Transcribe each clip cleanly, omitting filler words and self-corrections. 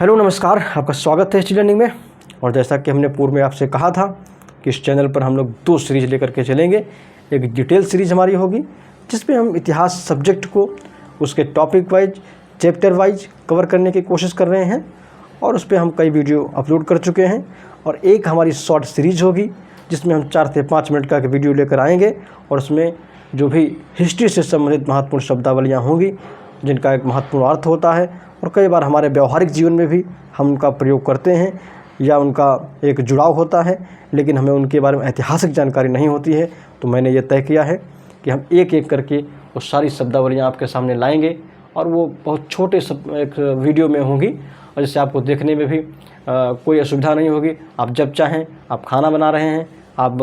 Hello नमस्कार, आपका स्वागत है हिस्ट्री लर्निंग में। और जैसा कि हमने पूर्व में आपसे कहा था कि इस चैनल पर हम लोग 2 सीरीज़ लेकर के चलेंगे। एक डिटेल सीरीज़ हमारी होगी जिसमें हम इतिहास सब्जेक्ट को उसके topic wise, chapter wise cover करने की कोशिश कर रहे हैं और उस पर हम कई वीडियो अपलोड कर चुके हैं। और एक हमारी शॉर्ट सीरीज़ होगी जिसमें हम 4 से 5 मिनट का वीडियो लेकर आएंगे और उसमें जो भी हिस्ट्री से संबंधित महत्वपूर्ण शब्दावलियाँ होंगी जिनका एक महत्वपूर्ण अर्थ होता है और कई बार हमारे व्यवहारिक जीवन में भी हम उनका प्रयोग करते हैं या उनका एक जुड़ाव होता है, लेकिन हमें उनके बारे में ऐतिहासिक जानकारी नहीं होती है। तो मैंने ये तय किया है कि हम एक एक करके वो सारी शब्दावलियाँ आपके सामने लाएंगे और वो बहुत छोटे एक वीडियो में होंगी और जिससे आपको देखने में भी कोई असुविधा नहीं होगी। आप जब चाहें, आप खाना बना रहे हैं, आप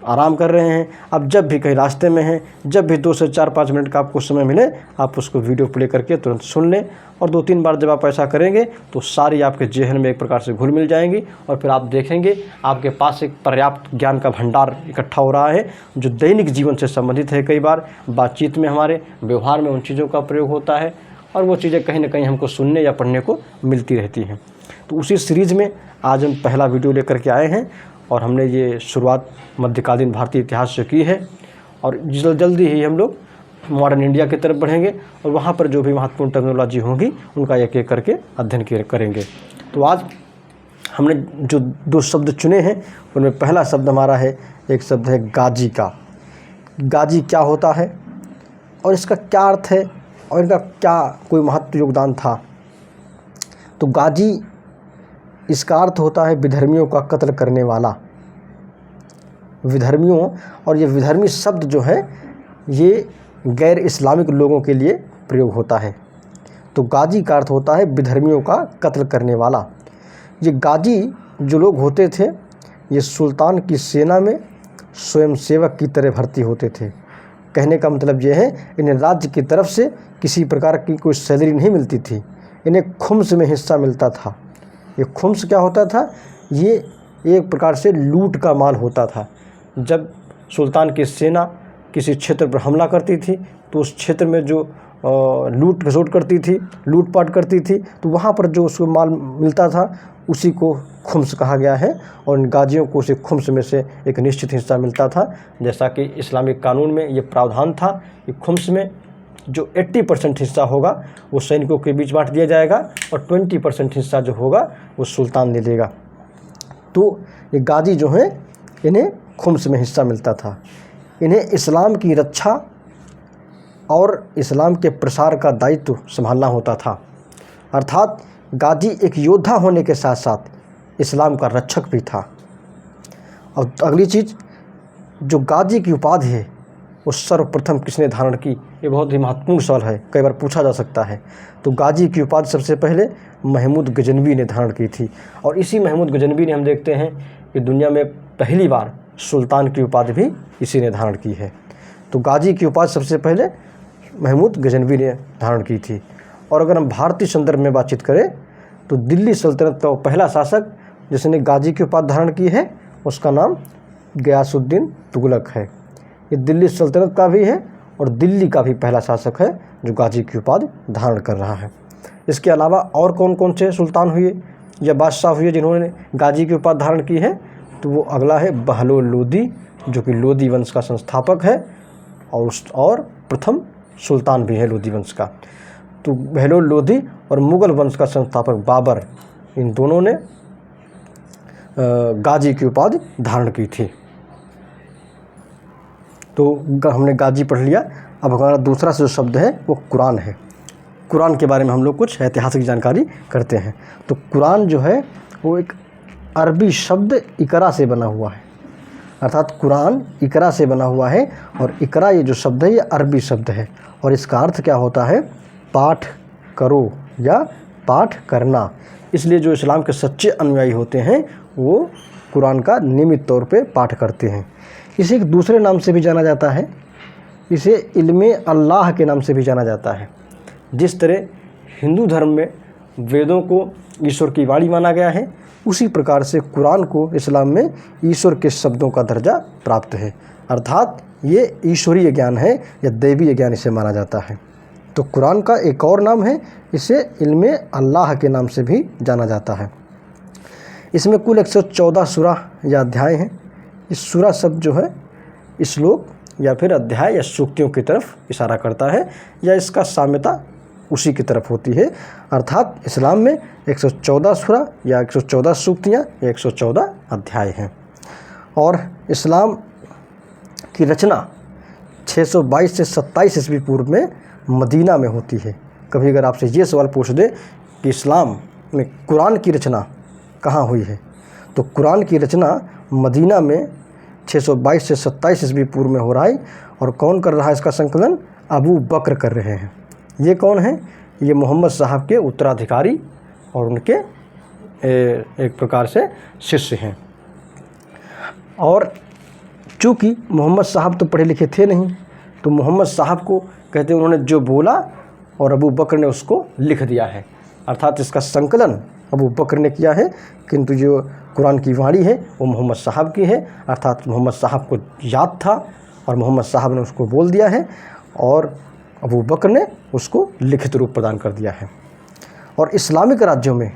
आराम कर रहे हैं, आप जब भी कहीं रास्ते में हैं, जब भी 2 से 4-5 मिनट का आपको समय मिले आप उसको वीडियो प्ले करके तुरंत सुन लें। और 2-3 बार जब आप ऐसा करेंगे तो सारी आपके जेहन में एक प्रकार से घुल मिल जाएंगी और फिर आप देखेंगे आपके पास एक पर्याप्त ज्ञान का भंडार इकट्ठा हो रहा है जो दैनिक जीवन से संबंधित है। कई बार बातचीत में, हमारे व्यवहार में उन चीज़ों का प्रयोग होता है और वो चीज़ें कहीं ना कहीं हमको सुनने या पढ़ने को मिलती रहती हैं। तो उसी सीरीज़ में आज हम पहला वीडियो लेकर के आए हैं और हमने ये शुरुआत मध्यकालीन भारतीय इतिहास से की है और जल्दी ही हम लोग मॉडर्न इंडिया की तरफ बढ़ेंगे और वहाँ पर जो भी महत्वपूर्ण टेक्नोलॉजी होंगी उनका एक एक करके अध्ययन करेंगे। तो आज हमने जो 2 शब्द चुने हैं उनमें पहला शब्द हमारा है, एक शब्द है गाजी का। गाजी क्या होता है और इसका क्या अर्थ है और इनका क्या कोई महत्व योगदान था। तो गाजी, इसका अर्थ होता है विधर्मियों का कत्ल करने वाला। विधर्मियों, और ये विधर्मी शब्द जो है ये गैर इस्लामिक लोगों के लिए प्रयोग होता है। तो गाजी का अर्थ होता है विधर्मियों का कत्ल करने वाला। ये गाजी जो लोग होते थे ये सुल्तान की सेना में स्वयंसेवक की तरह भर्ती होते थे। कहने का मतलब ये है इन्हें राज्य की तरफ से किसी प्रकार की कोई सैलरी नहीं मिलती थी, इन्हें खुम्स में हिस्सा मिलता था। ये खुम्स क्या होता था? ये एक प्रकार से लूट का माल होता था। जब सुल्तान की सेना किसी क्षेत्र पर हमला करती थी तो उस क्षेत्र में जो लूट खसोट करती थी, लूटपाट करती थी, तो वहाँ पर जो उसको माल मिलता था उसी को खुम्स कहा गया है। और इन गाजियों को उसे खुम्स में से एक निश्चित हिस्सा मिलता था। जैसा कि इस्लामिक कानून में ये प्रावधान था कि खुम्स में जो 80% हिस्सा होगा वो सैनिकों के बीच बांट दिया जाएगा और 20% हिस्सा जो होगा वो सुल्तान ले लेगा। तो ये गाजी जो हैं इन्हें खुम्स में हिस्सा मिलता था। इन्हें इस्लाम की रक्षा और इस्लाम के प्रसार का दायित्व संभालना होता था। अर्थात गाजी एक योद्धा होने के साथ साथ इस्लाम का रक्षक भी था। और अगली चीज़, जो गाजी की उपाधि है वो सर्वप्रथम किसने धारण की? ये बहुत ही महत्वपूर्ण सवाल है, कई बार पूछा जा सकता है। तो गाजी की उपाधि सबसे पहले महमूद गजनवी ने धारण की थी और इसी महमूद गजनवी ने हम देखते हैं कि दुनिया में पहली बार सुल्तान की उपाधि भी इसी ने धारण की है। तो गाजी की उपाधि सबसे पहले महमूद गजनवी ने धारण की थी। और अगर हम भारतीय संदर्भ में बातचीत करें तो दिल्ली सल्तनत का पहला शासक जिसने गाजी की उपाधि धारण की है उसका नाम गयासुद्दीन तुगलक है। ये दिल्ली सल्तनत का भी है और दिल्ली का भी पहला शासक है जो गाजी की उपाधि धारण कर रहा है। इसके अलावा और कौन कौन से सुल्तान हुए या बादशाह हुए जिन्होंने गाजी की उपाधि धारण की है? तो वो अगला है बहलोल लोदी, जो कि लोदी वंश का संस्थापक है और प्रथम सुल्तान भी है लोदी वंश का। तो बहलोल लोदी और मुग़ल वंश का संस्थापक बाबर, इन दोनों ने गाजी की उपाधि धारण की थी। तो हमने गाजी पढ़ लिया। अब हमारा दूसरा जो शब्द है वो कुरान है। कुरान के बारे में हम लोग कुछ ऐतिहासिक जानकारी करते हैं। तो कुरान जो है वो एक अरबी शब्द इकरा से बना हुआ है। अर्थात कुरान इकरा से बना हुआ है और इकरा ये जो शब्द है ये अरबी शब्द है और इसका अर्थ क्या होता है? पाठ करो या पाठ करना। इसलिए जो इस्लाम के सच्चे अनुयायी होते हैं वो कुरान का नियमित तौर पे पाठ करते हैं। इसे एक दूसरे नाम से भी जाना जाता है, इसे इल्मे अल्लाह के नाम से भी जाना जाता है। जिस तरह हिंदू धर्म में वेदों को ईश्वर की वाणी माना गया है उसी प्रकार से कुरान को इस्लाम में ईश्वर के शब्दों का दर्जा प्राप्त है। अर्थात ये ईश्वरीय ज्ञान है या दैवीय ज्ञान इसे माना जाता है। तो कुरान का एक और नाम है, इसे इल्मे अल्लाह के नाम से भी जाना जाता है। इसमें कुल 114 सूरा या अध्याय हैं। इस सूरा शब्द जो है श्लोक या फिर अध्याय या सूक्तियों की तरफ इशारा करता है, या इसका साम्यता उसी की तरफ होती है। अर्थात इस्लाम में 114 सूरा या 114 सूक्तियाँ या 114 अध्याय हैं। और इस्लाम की रचना 622 से 27 ईस्वी पूर्व में मदीना में होती है। कभी अगर आपसे ये सवाल पूछ दे कि इस्लाम में कुरान की रचना कहाँ हुई है, तो कुरान की रचना मदीना में 622 से 27 ईस्वी पूर्व में हो रहा है। और कौन कर रहा है इसका संकलन? अबू बकर कर रहे हैं। ये कौन है? ये मोहम्मद साहब के उत्तराधिकारी और उनके एक प्रकार से शिष्य हैं। और चूँकि मोहम्मद साहब तो पढ़े लिखे थे नहीं, तो मोहम्मद साहब को कहते हैं उन्होंने जो बोला और अबू बकर ने उसको लिख दिया है। अर्थात इसका संकलन अबू बकर ने किया है, किंतु जो कुरान की वाणी है वो मोहम्मद साहब की है। अर्थात मोहम्मद साहब को याद था और मोहम्मद साहब ने उसको बोल दिया है और अबू बकर ने उसको लिखित रूप प्रदान कर दिया है। और इस्लामिक राज्यों में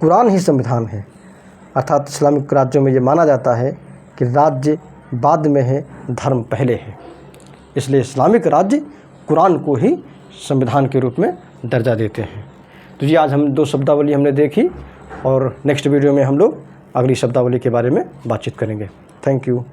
कुरान ही संविधान है। अर्थात इस्लामिक राज्यों में ये माना जाता है कि राज्य बाद में है, धर्म पहले है। इसलिए इस्लामिक राज्य कुरान को ही संविधान के रूप में दर्जा देते हैं। तो जी आज हम 2 शब्दावली हमने देखी, और नेक्स्ट वीडियो में हम लोग अगली शब्दावली के बारे में बातचीत करेंगे। Thank you.